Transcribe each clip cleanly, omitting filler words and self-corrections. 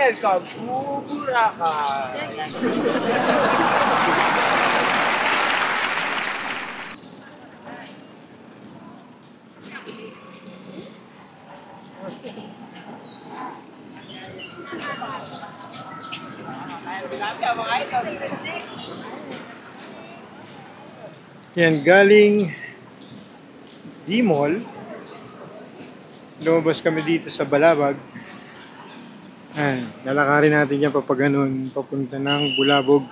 Welcome to Boracay! Yan, galing D-Mall. Lumabas kami dito sa Balabag. Ayan, lalakarin natin yan papaganon papunta ng Bulabog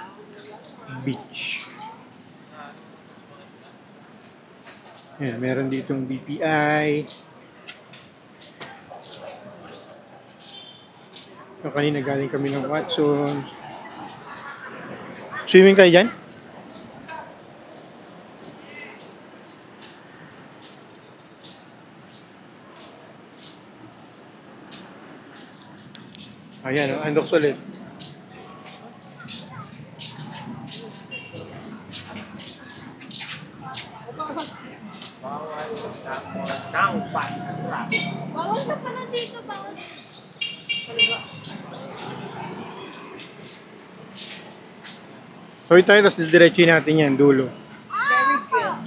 Beach. Ayan, meron ditong BPI. So, kanina galing kami ng Watson. Swimming kayo dyan? Ayan, andok ulit. Bawal ka pala dito, bawal. So, tayo, tapos didiretsuhin natin yan, dulo. Very good.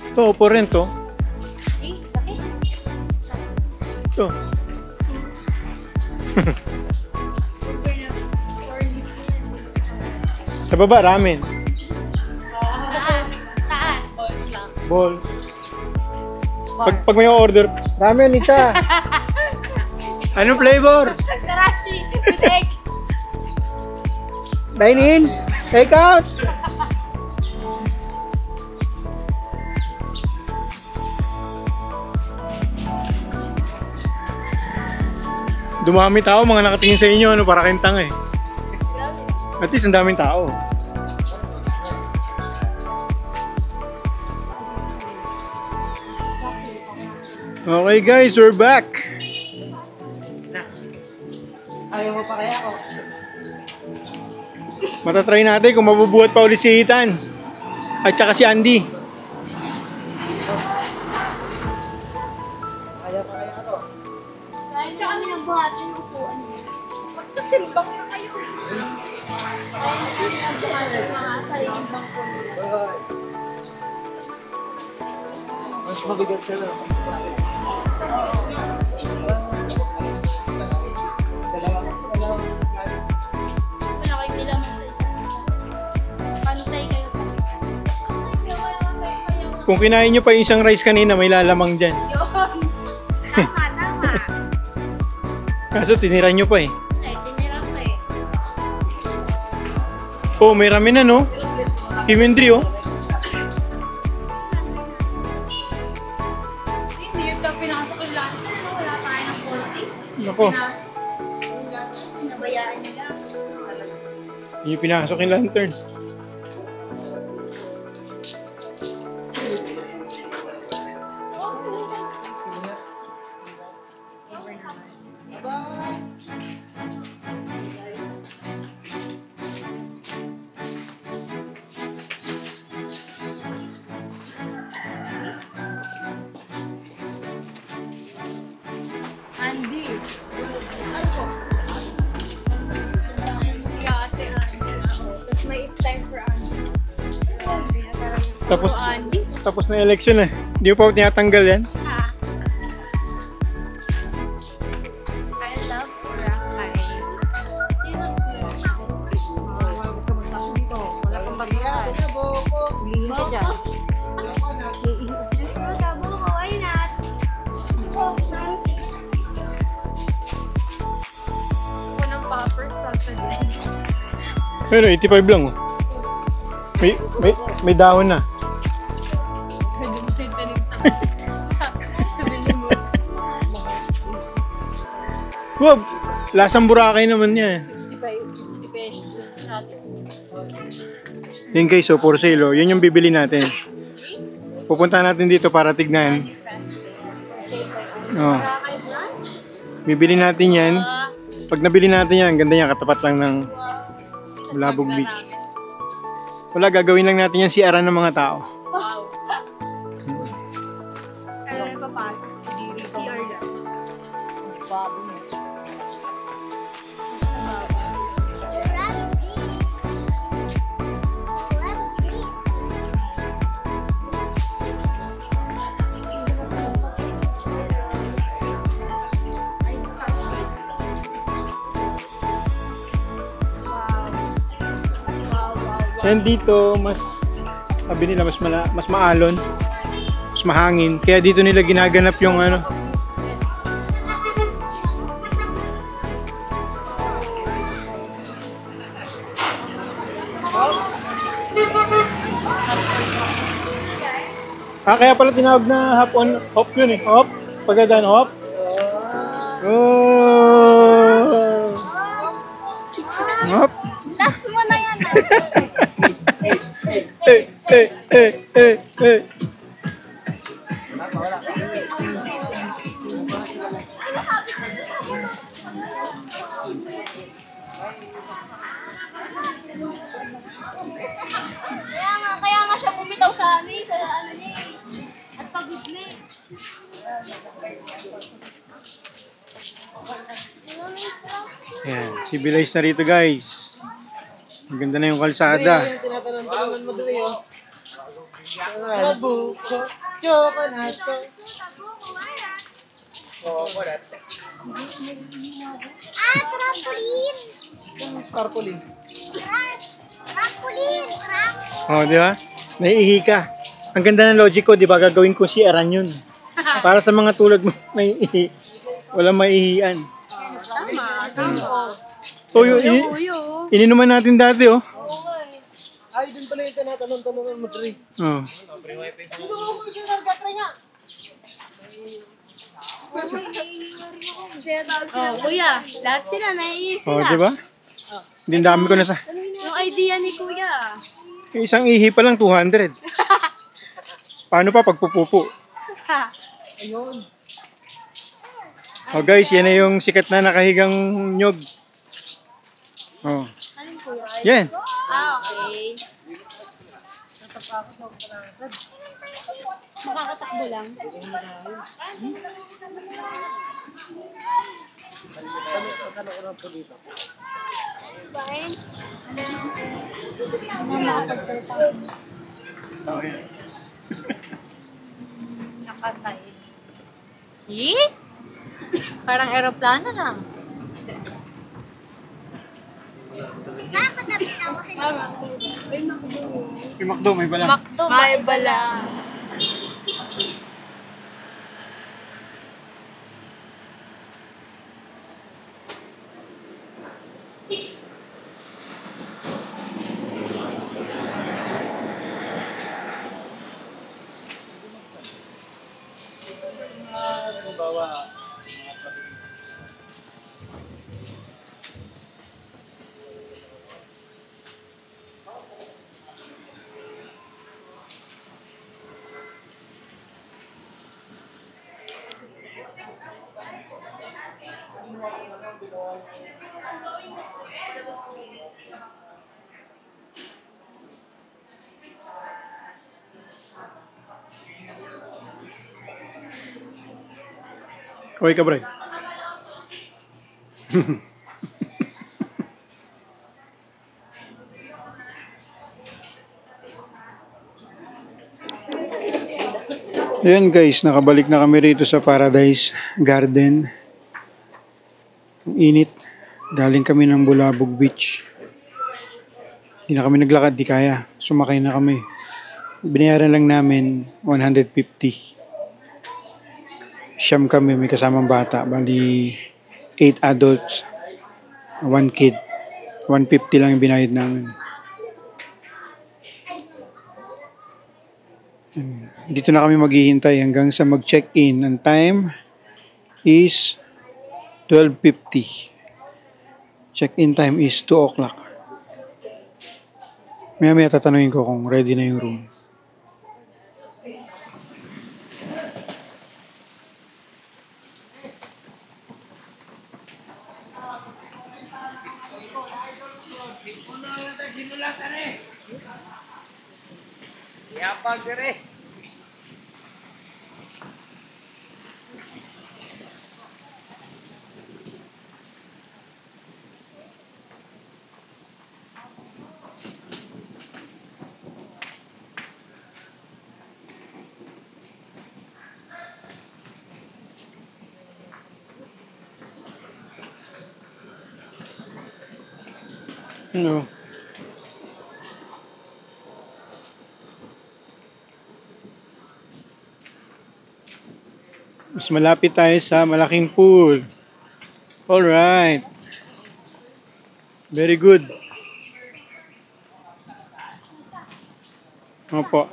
Ito, upo rin to. Ito. Sa baba, ramen. Taas. Balls lang. Balls. Pag may order, ramen, isa. Anong flavor? Karachi. Egg. Dine in. Take out. Dumami tao, mga nakatingin sa inyo, ano, para kayong tanga eh. At least ang daming tao. Okay guys, we're back. Ayaw mo pa kaya ako? Matatry natin kung mabubuhat pa ulit si Ethan. At saka si Andy. Ayaw pa kaya ako? Kain ka kami ng buhatin ng upuan niyo. Magtatimbang na kayo. Kain ka kami ng buhatin mga sariling bangko nila. Mas mabigat ka na. Wala kayo nilaman sa isa. Pantay kayo. Kung kinain nyo pa yung isang rice kanina, may lalamang dyan. Yun. Tama, tama. Kaso tiniran nyo pa eh. Ay, tinira ko eh. Oh, may ramen na no? Kimendri oh. Hindi yun ka pinasok yung lahat. Wala tayo ng 40. Nako. Pinabayaan nila. Yung pinasok yung lantern. Andy. Ano po? Si ate Andy. Tapos may it's time for Andy. Tapos, Andy? tapos na election eh. Hindi mo pa tinatanggal yan. Ah. I love Boracay. Huwag ka magsasabi dito. Wala kang bagay. Hulihin ka dyan. Why not? Ako ng poppers Saturday. Pero 85 lang oh. May dahon na. Pwede mo tanim sa bili mo. Wow, lasang Boracay naman yan. 50 pesos. Yun guys, so for sale oh. Yun yung bibili natin. Pupunta natin dito para tignan. Oh. Bibili natin yan. Pag nabili natin yan, ganda yan, katapat lang ng Bulabog Beach. Wala, gagawin lang natin yan si Aran ng mga tao. Wow. Kaya yung papasok. CR yan. Bago niya. Yan dito, mas, sabi nila, mas maalon, mas mahangin. Kaya dito nila ginaganap yung ano. Kaya pala tinawag na hop on, hop yun eh. Hop. Pagkadaan, hop. Oh. Hop. Last mo na yan. Eh. Kaya nga siya bumitaw sa ano sa ano niya eh. At pagod na eh. Yan, civilized na rito guys. Ang ganda na yung kalsada. Yung tinatanong mo doon yun. Buko, chocolate. Chocolate. Trampoline! Tarpaulin. Trampoline! Oh, di ba? Naiihi ka. Ang ganda ng logic ko, di ba? Gagawin ko si Aran yun. Para sa mga tulad mo, naiihi. Walang maiihian. Tama. So, yun, ininuman natin dati, oh. Ay, dun pala yung tinatanong mo, Dre. Oh. Oh, kuya, lahat sila naiisip Oh, di ba? Hindi dami ko na sa... Yung idea ni kuya. Isang ihi pa lang, 200. Paano pa pagpupupo? Ayun. Oh guys, yan na yung sikat na nakahigang nyog. Oh. Anong kuya? Yan. Okay. Makakatakbo lang. Bain? Nakapagsalita. Nakaside. Parang aeroplano lang. May McDo, may balang. Makto, may bala. Kaway ka, Bray. Ayan guys, nakabalik na kami rito sa Paradise Garden. Ang init. Galing kami ng Bulabog Beach. Hindi na kami naglakad, di kaya. Sumakay na kami. Binayaran lang namin 150. Siyam kami, may kasamang bata. Bali, 8 adults, 1 kid. 150 lang yung binayad namin. Dito na kami maghihintay hanggang sa mag-check-in. Ang time is 12:50. Check-in time is 2 o'clock. Maya tatanungin ko kung ready na yung room. pagkere. Ano? Mas malapit tayo sa malaking pool. Alright. Very good. Opo.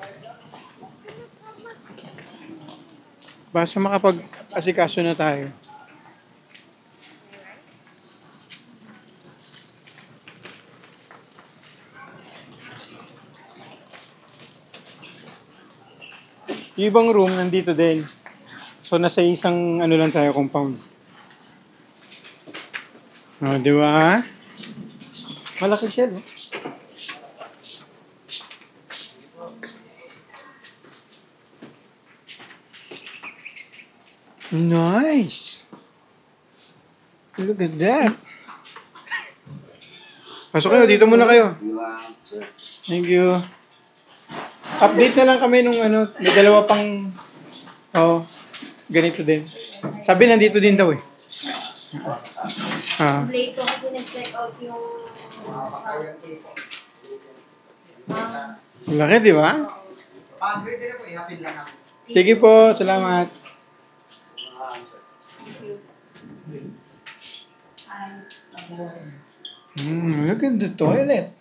Basta makapag-asikaso na tayo. Yung ibang room nandito din. So nasa isang ano lang tayo compound. Oh, di ba? Malaki siya, no? Nice. Look at that. Pasok kayo, dito muna kayo. Thank you. Update na lang kami nung ano, may dalawa pang ganito din. Sabi nandito din daw eh. Late ko kasi nag-check out yung... Laki, di ba? Pag-grade din ako, ihatid lang ako. Sige po, salamat. Look at the toilet.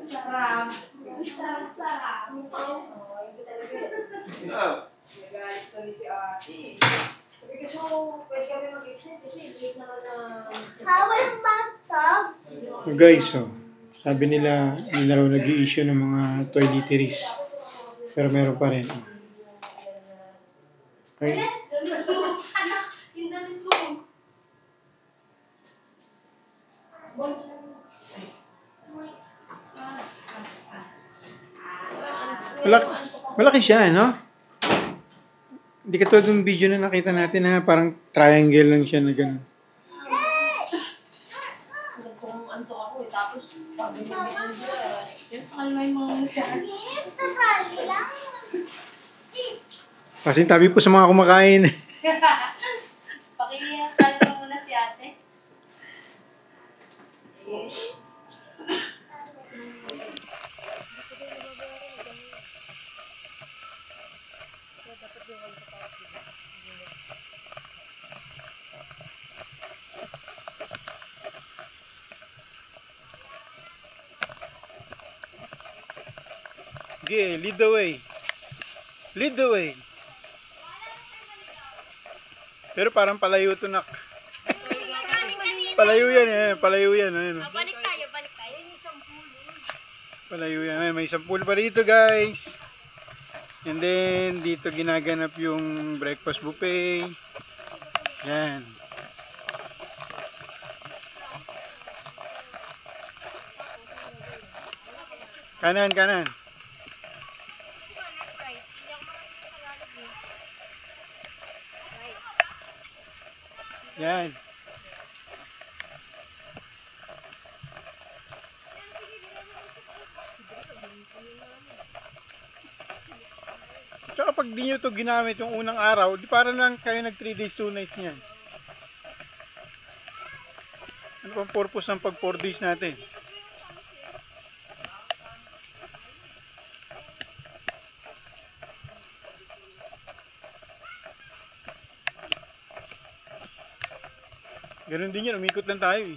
Sarap. Sarap. So, pwede kami mag-extend kasi late naman na... How is bathtub? Guys, sabi nila, hindi na raw nag-i-issue ng mga toiletries. Pero meron pa rin. Okay. Anak, yun na rin ko. Malaki siya, no? Hindi ka tulad ng video na nakita natin na parang triangle lang siya na gano'n. Kung anto ako tapos sabi mo yan, kalmay mo siya. Kasi tabi po sa mga kumakain. Pakikita mo muna si ate. Okay, lead the way. Lead the way. Pero parang palayo to, nak. Palayo yan, eh. Palayo yan. Ayun. Balik tayo. Yung isang pulo. Palayo yan. Ayun, may isang pool pa dito, guys. And then, dito ginaganap yung breakfast buffet. Yan. Kanan, kanan. Yan. Tsaka pag di nyo ito ginamit yung unang araw, di para lang kayo nag 3 days 2 nights niyan. Ano pang purpose ng pag 4 days natin? Ganun din yan, umikot lang tayo eh.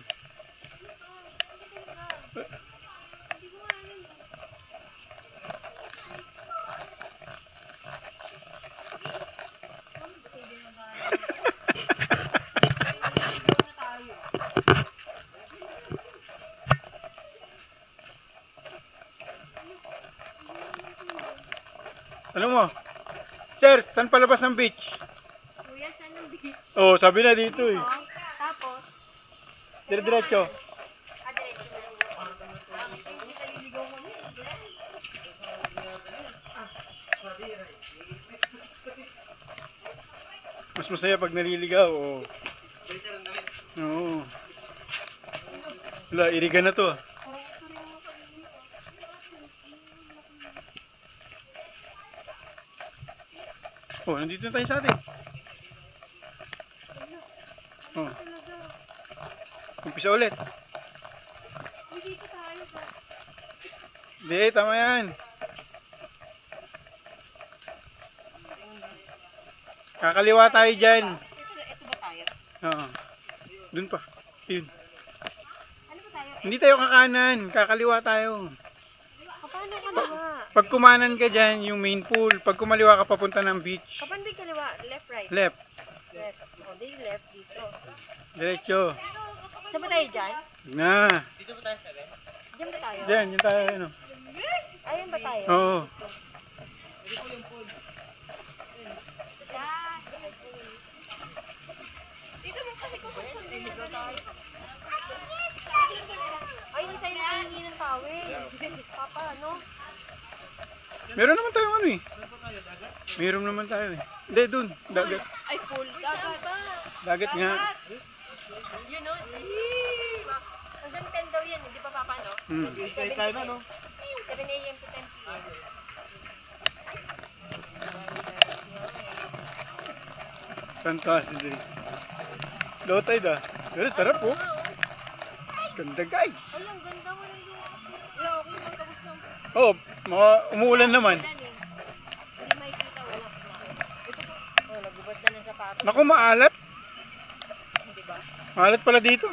Ano mo? Sir, saan palabas ng beach? Kuya, saan ang beach? Oh, sabi na dito eh. Tapos, Dire-diretso. Mas masaya pag naliligaw. Oh. Oo. Wala, irigan na to. Oh, nandito na tayo sa atin. Oh. Umpisa ulit. Hindi, tama yan. Kakaliwa tayo dyan. Ito ba tayo? Oo. Dun pa. Yun. Ano ba tayo? Hindi tayo kakanan. Kakaliwa tayo. Paano kaliwa? Pag kumanan ka dyan, yung main pool. Pag kumaliwa ka papunta ng beach. Paano ba kaliwa? Left, right? Left. Left. O, di left dito. Diretso. Saan ba tayo dyan? Na. Diyan ba tayo? Dyan, yun tayo. Ano. Ayun ba tayo? Oo. Dito mo kasi kung dito tayo. Ay, hindi tayo nakahingi ng pawin. Papa, ano? Meron naman tayo ano eh. Meron naman tayo eh. Hindi, dun. Dagat. Ay, full. Dagat ba? Dagat nga. Yun o. Hanggang 10 daw yan, hindi pa papa, no? Hmm. 7 tayo na, no? 7 a.m. to 10 p.m. Fantastic. Low tide ah. Pero sarap oh. Ganda guys. Ay, ang ganda mo ng lupa. Oh, umuulan naman. Hindi makikita, wala. Oh, nagubad na ng sapatos. Naku, maalat. Di ba? Maalat pala dito.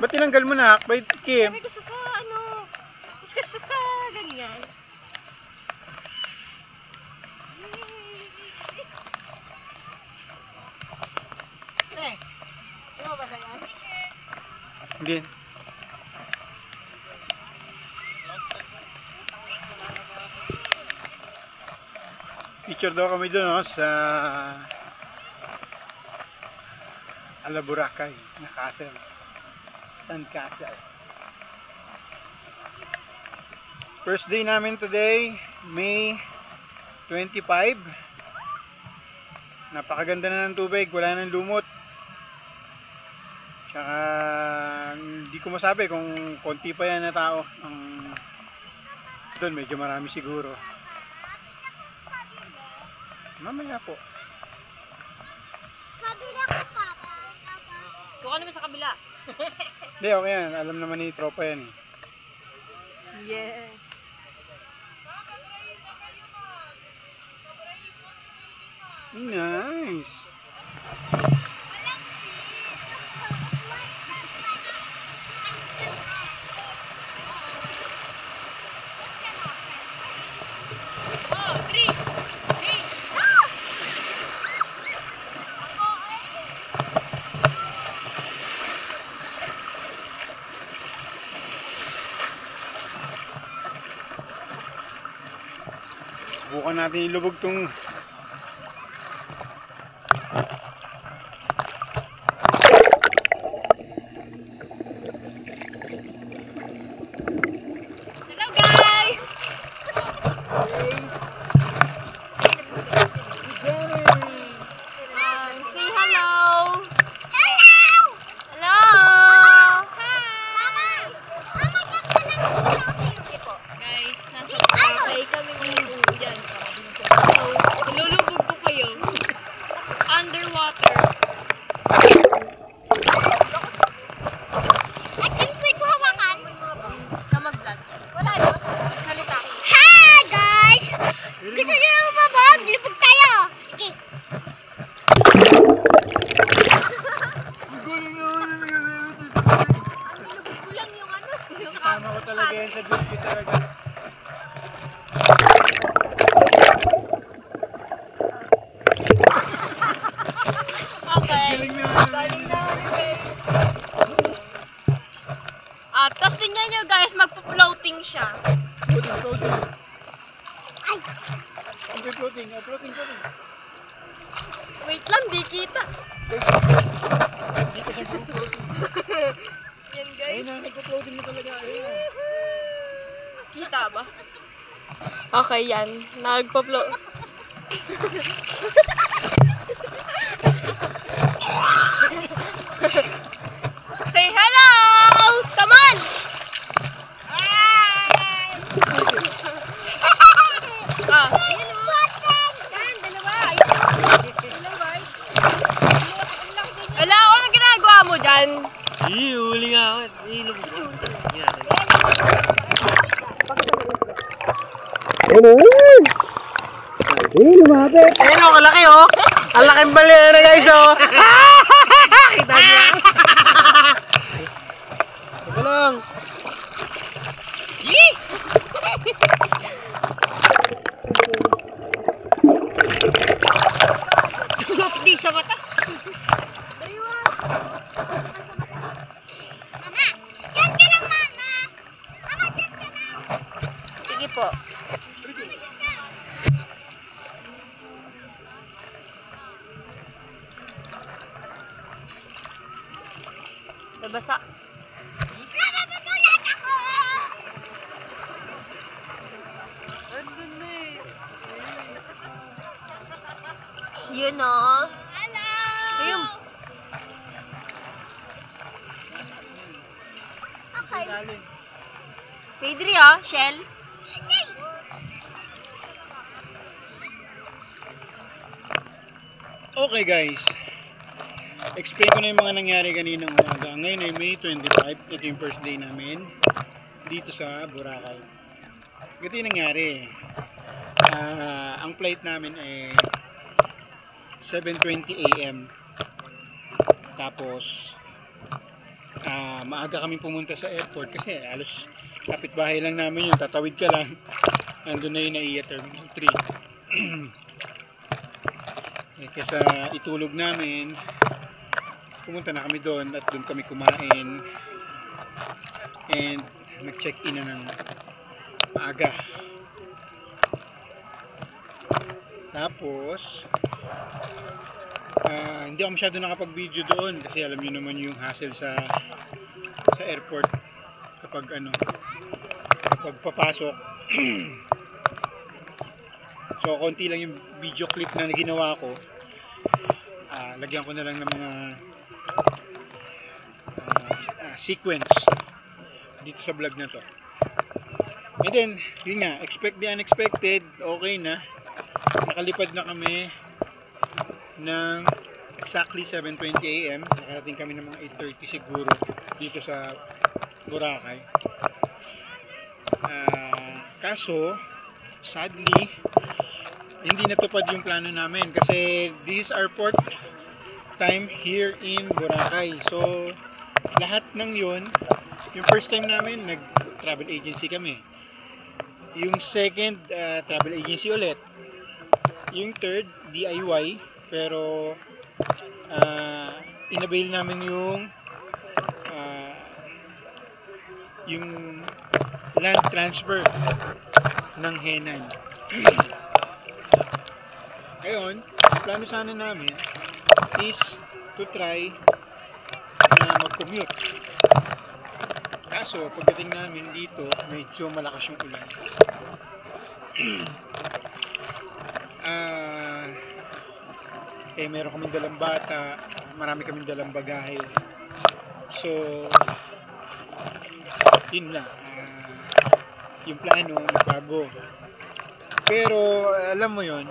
Ba't tinanggal mo na? Akbay, Kim. Sabi gusto sa ano, gusto sa ganyan. Ano ba ba yan? Hindi. Picture daw kami doon oh, sa Alaburacay na castle. Sand Castle. First day namin today, May 25. Napakaganda na ng tubig, wala nang lumot. Tsaka hindi ko masabi kung konti pa yan na tao. Doon medyo marami siguro. Mamaya po. Kabila ko, Papa. Kung ano ba sa kabila? Hindi, okay yan. Alam naman ni tropa yan eh. Yeah. Nice. Subukan natin ilubog tong Hello guys! Say hello! Hello! Hello! Hi! Mama, guys, nasa Boracay kami ngayon. Yan. So, ilulubog ko kayo. Underwater. At ang quick ko hawakan. Na mag-vlog. Wala yun. Salita. Hi guys! Gusto nyo na mababog? Lubog tayo. Sige. Kulang yung ano. Yung kasama ko talaga yan sa duty talaga. Okay. Galing naman. Galing naman tapos tingnan nyo guys, magpo-floating siya. Floating. Ay! Floating. Floating. Wait lang, di kita. Dito sa grupo. Yan guys. Ayun na, nagpo-floating na talaga. Ayun na. Kita ba? Okay, yan. Nagpa-flow. Say hello! Come on! Ah. Yan, dalawa. Dalawa. Ala, ano ginagawa mo dyan? Huli nga ako. Ilog ko. Yan. Lumapit. Ayun o, kalaki o. Ang laking balera guys o. Kita niya. Ito lang. Di sa mata. Mama, chat ka lang mama. Mama, chat ka lang. Sige po. Nabasa. Mama, magulat ako! Andun na eh. Yun o. Hello! Ayun. Okay. Pedri Shell. Okay guys, explain ko na yung mga nangyari kaninang umaga. Ngayon ay May 25, ito yung first day namin dito sa Boracay. Ganito yung nangyari. Ang flight namin ay 7:20 AM. Tapos maaga kami pumunta sa airport kasi alos kapitbahay lang namin yun, tatawid ka lang. Andun na yung NAIA Terminal 3. Kesa itulog namin, pumunta na kami doon at doon kami kumain and nag-check-in na ng maaga. Tapos hindi ako masyado nakapag-video doon kasi alam niyo naman yung hassle sa airport kapag papasok. So konti lang yung video clip na ginawa ko. Lagyan ko na lang ng mga sequence dito sa vlog na to. And then, yun nga, expect the unexpected. Okay na. Nakalipad na kami ng exactly 7:20 AM. Nakarating kami ng mga 8:30 siguro dito sa Boracay. Kaso, sadly, hindi natupad yung plano namin kasi this is our fourth time here in Boracay. So, lahat ng yun, yung first time namin, nag-travel agency kami. Yung second, travel agency ulit. Yung third, DIY, pero inavail namin yung land transfer ng Henan. Ngayon, ang plano sana namin is to try na mag-commute. Kaso, pagdating namin dito, medyo malakas yung ulan. Meron kaming dalang bata, marami kaming dalang bagahe. So, yun na. Yung plano, nagbago. Pero, alam mo yun,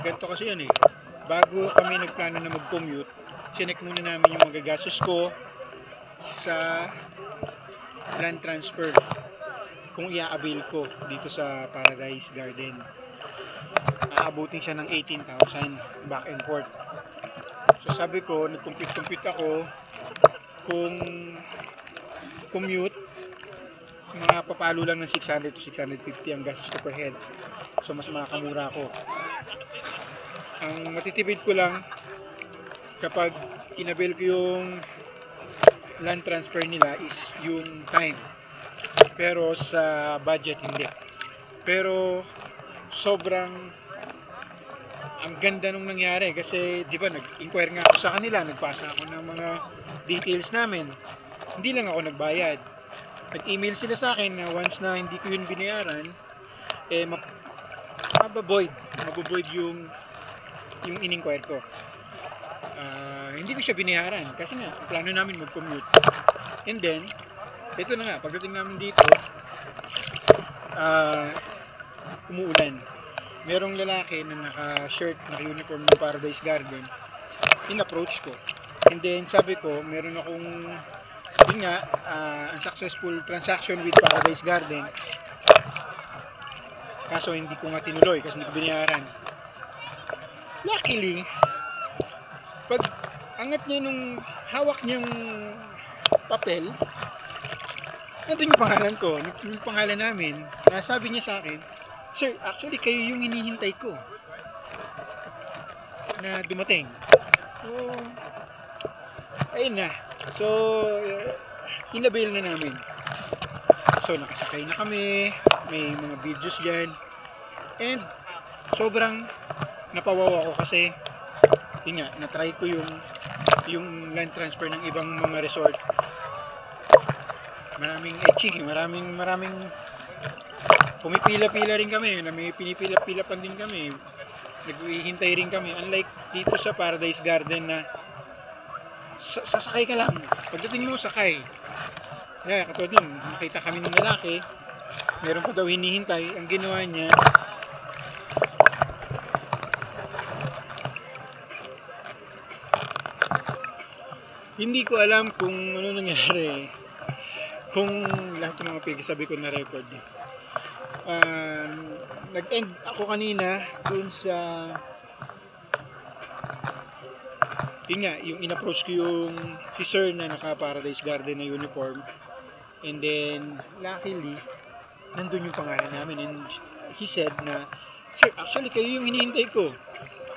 ganito kasi yun eh. Bago kami nagplano na mag-commute, sinek muna namin yung magagastos ko sa land transfer kung i-avail ko dito sa Paradise Garden. Aabutin siya ng 18,000 back and forth. So sabi ko, nag-compute ako kung commute, mga papalo lang ng 600 to 650 ang gastos ko per head. So mas makakamura ako. Ang matitipid ko lang kapag inabil ko yung land transfer nila is yung time. Pero sa budget hindi. Pero sobrang ang ganda nung nangyari kasi di ba nag-inquire nga ako sa kanila, nagpasa ako ng mga details namin. Hindi lang ako nagbayad. Nag-email sila sa akin na once na hindi ko yun binayaran, mababoid yung in-inquire ko. Hindi ko siya binayaran kasi nga ang plano namin mag-commute. And then ito na nga, pagdating namin dito, umuulan. Merong lalaki na naka-shirt, naka-uniform ng Paradise Garden. In-approach ko. And then sabi ko, meron akong yun nga, unsuccessful transaction with Paradise Garden. Kaso hindi ko nga tinuloy kasi hindi ko binayaran. Luckily, pag angat niya nung hawak niyang papel, nandun yung pangalan ko, yung pangalan namin. Sabi niya sa akin, "Sir, actually kayo yung hinihintay ko na dumating." So, ayun na. So, inabail na namin. So, nakasakay na kami. May mga videos dyan. And, sobrang napawaw ako kasi, yun nga, natry ko yung land transfer ng ibang mga resort. Maraming etching, maraming pumipila-pila rin kami, may pinipila-pilapan din kami. Naghihintay rin kami. Unlike dito sa Paradise Garden na sasakay ka lang. Pagdating mo, sakay. Kaya katulad din, nakita kami ng lalaki, meron pa daw hinihintay. Ang ginawa niya, hindi ko alam kung ano nangyari. Kung lahat ng mga pinagsasabi ko na record. Nag-end ako kanina dun sa yun nga, yung in-approach ko yung si Sir na naka-Paradise Garden na uniform. And then, luckily, nandun yung pangalan namin. And he said na, "Sir, actually, kayo yung hinihintay ko.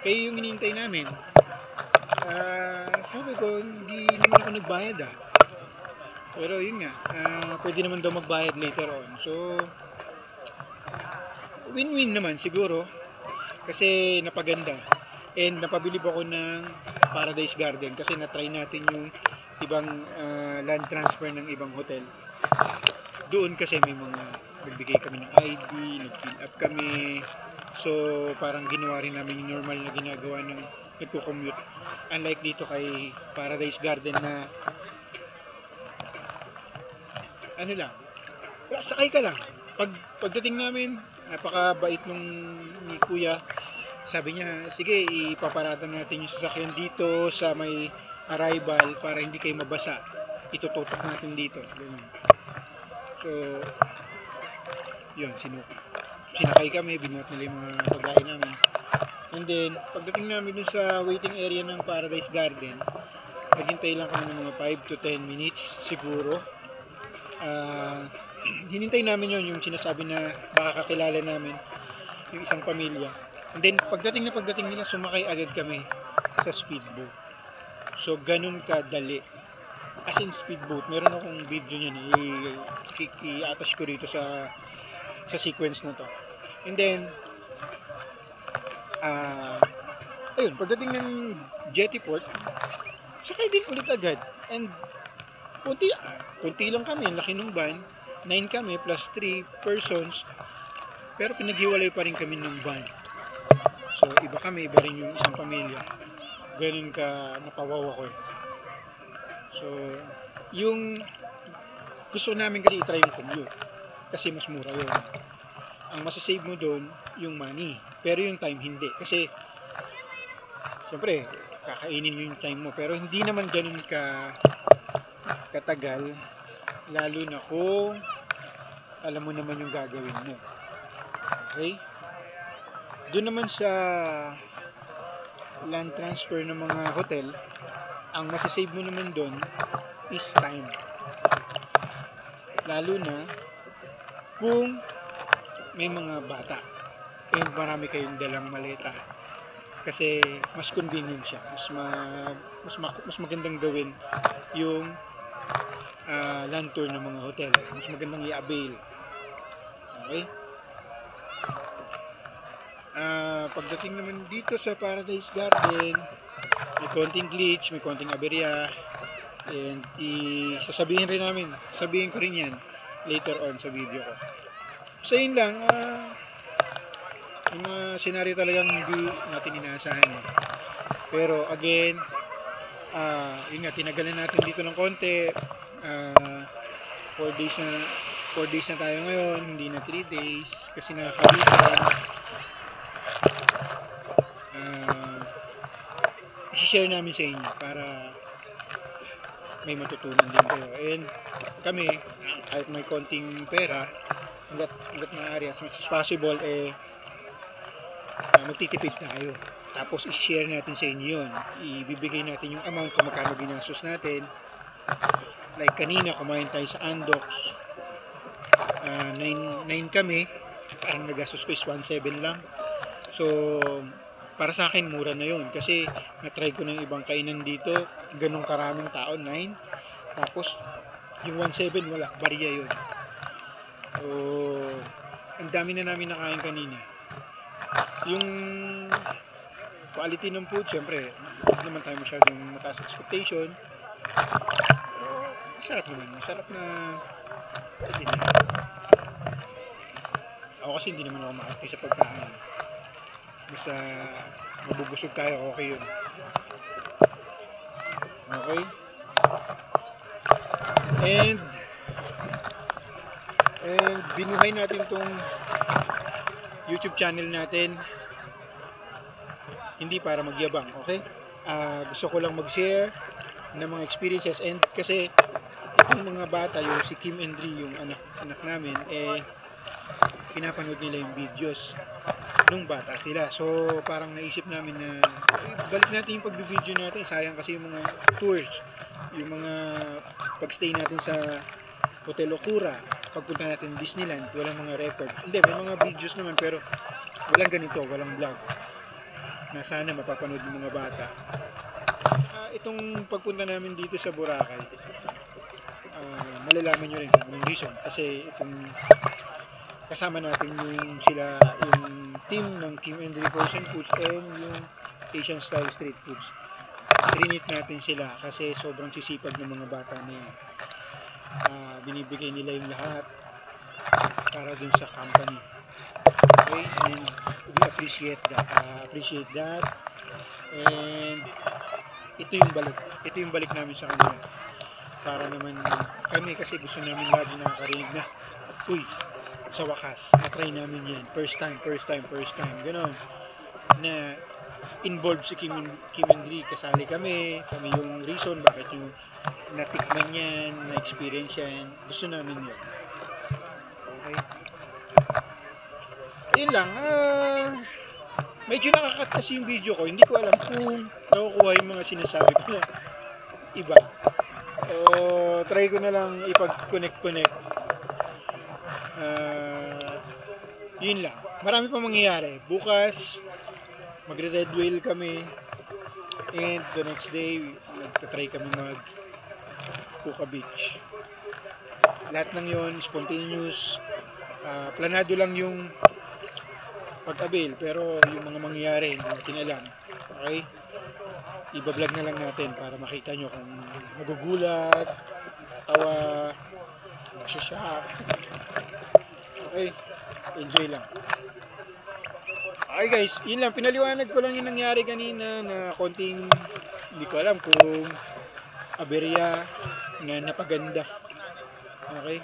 Kayo yung hinihintay namin." Sabi ko, hindi naman ako nagbayad Pero yun nga, pwede naman daw magbayad later on. So, win-win naman siguro. Kasi napaganda. And napabilib ako ng Paradise Garden kasi na-try natin yung ibang land transfer ng ibang hotel. Doon kasi may mga nagbigay kami ng ID, nag-fill up kami. So parang ginawa rin namin yung normal na ginagawa ng nagko-commute. Unlike dito kay Paradise Garden na ano lang, sakay ka lang. Pagdating namin, napakabait ni Kuya. Sabi niya, "Sige, ipaparada natin yung sasakyan dito sa may arrival para hindi kayo mabasa. Itututok natin dito." Ganun. So, yun, sinakay kami, binuhat nila yung mga pagkain namin. And then, pagdating namin dun sa waiting area ng Paradise Garden, naghintay lang kami ng mga 5 to 10 minutes siguro. Hinintay namin yung sinasabi na baka kakilala namin yung isang pamilya. And then, pagdating nila, sumakay agad kami sa speedboat. So, ganun kadali. As in speedboat. Meron akong video niyan. I-attach ko rito sa sequence na to. And then, ayun, pagdating ng jetty port, sakay din ulit agad. And, kunti lang kami. Laki ng van. 9 kami plus 3 persons. Pero pinaghiwalay pa rin kami ng van. So, iba kami, iba rin yung isang pamilya. Ganun ka napawaw ako. So, yung gusto namin kasi i-try yung commute. Kasi mas mura yun. Ang masasave mo doon, yung money. Pero yung time, hindi. Kasi, siyempre, kakainin mo yung time mo. Pero hindi naman ganun katagal. Lalo na kung alam mo naman yung gagawin mo. Okay? Doon naman sa land transfer ng mga hotel, ang masasave mo naman doon is time. Lalo na kung may mga bata and marami kayong dalang maleta. Kasi mas convenient siya. Mas magandang gawin yung land tour ng mga hotel. Mas magandang i-avail. Okay? Pagdating naman dito sa Paradise Garden, may konting glitch, may konting aberya. And sasabihin ko rin yan later on sa video ko. So yun lang, yung mga senaryo talagang hindi natin inaasahan eh. Pero again, yun nga, tinagalan natin dito ng konti. 4 days na tayo ngayon, hindi na 3 days kasi nakakabitan. I-share namin sa inyo para may matutunan din kayo. And kami, kahit may konting pera, hanggat maaari, as much as possible, magtitipid tayo. Tapos i-share natin sa inyo yun. Ibibigay natin yung amount kung magkano ginastos natin. Like kanina, kumain tayo sa Andox. 9 kami. Parang nagastos ko is 1.7 lang. So, para sa akin, mura na yun. Kasi, na-try ko ng ibang kainan dito. Ganong karaming tao, 9. Tapos, yung 1.7, wala. Barya yun. So, ang dami na namin nakain kanina. Yung quality ng food, syempre, hindi naman tayo masyadong mataas expectation. Pero, masarap na pwede na. Ako kasi hindi naman ako makakti sa pagkain. Basta mabubusog tayo, okay yun. Okay? And binuhay natin tong YouTube channel natin hindi para magyabang, okay? Gusto ko lang mag-share ng mga experiences, and kasi itong mga bata, yung si Kim and Dri, yung anak namin, pinapanood nila yung videos nung bata sila. So parang naisip namin na balik natin yung pagbibideo natin. Sayang kasi yung mga tours, yung mga pagstay natin sa Hotel Okura, pagpunta natin Disneyland, walang mga record. Hindi, may mga videos naman pero walang ganito, walang vlog na sana mapapanood ng mga bata. Itong pagpunta namin dito sa Boracay, malalaman nyo rin kung anong reason. Kasi itong kasama natin yung team ng Kim and Dri Frozen Foods and yung Asian Style Street Foods. Trinit natin sila kasi sobrang sisipag ng mga bata na yun. Binibigay nila yung lahat para dun sa company. Okay, and we appreciate that. And ito yung balik namin sa kanila. Para naman kami, kasi gusto namin lagi nakakarinig na, uy, sa wakas, na-try namin yan. First time. Ganon. Na involved si Kim and Dri. Kasali kami yung reason bakit yung natikman yan, na-experience yan. Gusto namin yun. Okay? Yun lang. Medyo nakakat kasi yung video ko. Hindi ko alam kung nakukuha yung mga sinasabi ko na iba. Try ko na lang ipag-connect. Yun lang. Marami pa mangyayari. Bukas, magre-red whale kami. And the next day, magta-try kami mag-Puka Beach. Lahat ng yun, spontaneous. Planado lang yung pag-avail, pero yung mga mangyayari, hindi natin alam. Okay? Iba-vlog na lang natin para makita nyo kung magugulat, tawa, magsashock. Okay? Enjoy lang. Okay guys, yun lang. Pinaliwanag ko lang yung nangyari kanina na konting, hindi ko alam kung aberya na napaganda. Okay?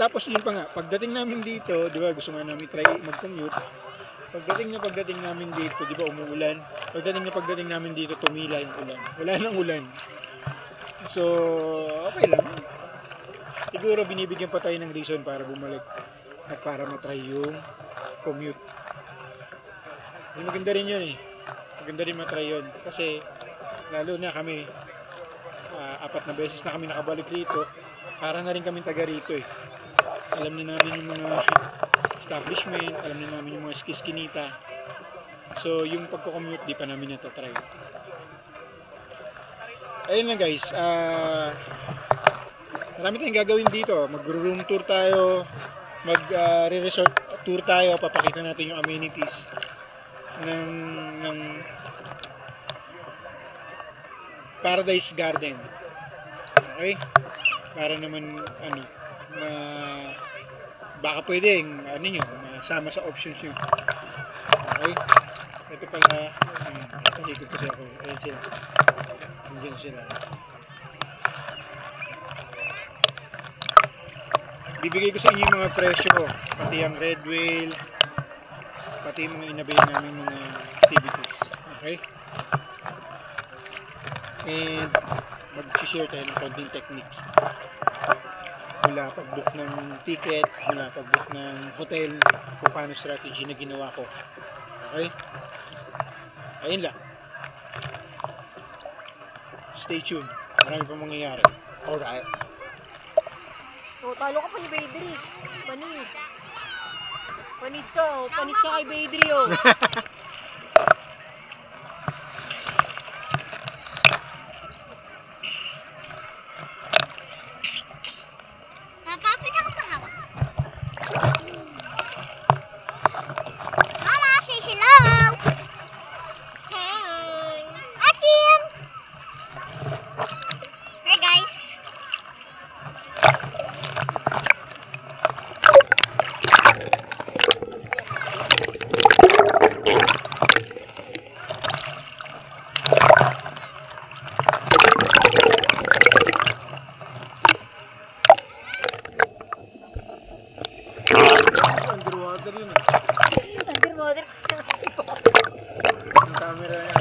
Tapos yun pa nga, pagdating namin dito, di ba gusto nga namin try mag-commute. Pagdating namin dito, di ba umuulan? Pagdating namin dito, tumila yung ulan. Wala nang ulan. So, okay lang. Siguro binibigyan pa tayo ng reason para bumalik at para matry yung commute. Maganda rin yun eh. Maganda rin matry yun. Kasi, lalo na kami, 4 na beses na kami nakabalik rito. Para na rin kami taga rito eh. Alam na namin yung mga establishment, alam na namin yung mga skiskinita. So, yung pagko-commute, di pa namin natatry. Ayun lang guys. Marami tayong gagawin dito. Mag-room tour tayo. Mag-resort tour tayo. Papakita natin yung amenities. ng Paradise Garden. Okay? Para naman baka pwedeng nyo masama sa options nyo. Okay? Ito pala talikod kasi ako. Ayan sila. Nandiyan sila. Bibigay ko sa inyo yung mga presyo ko. Pati ang Red Whale, pati yung mga inabay namin mga activities. Okay? And mag-share tayo ng konting techniques. Mula pag-book ng ticket, mula pag-book ng hotel, kung paano strategy na ginawa ko. Okay? Ayun lang. Stay tuned. Marami pa mangyayari. Alright. Oh, talo ka pa ni Baydri. Panis. Panis ka. Oh. Panis ka kay Baydri, oh. Napapit ako sa hawak. Mama, say hello. Hi! Akin. Hi, guys. Underwater yun Underwater. Yung camera yan.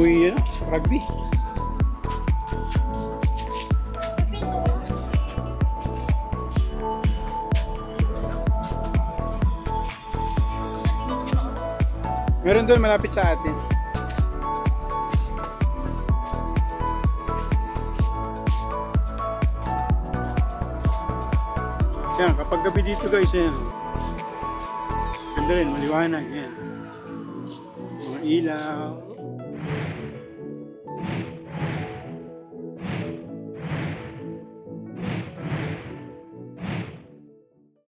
amoy rugby. Meron doon malapit sa atin. Yan, kapag gabi dito guys, yan. Ganda rin, maliwanag yan. Mga ilaw.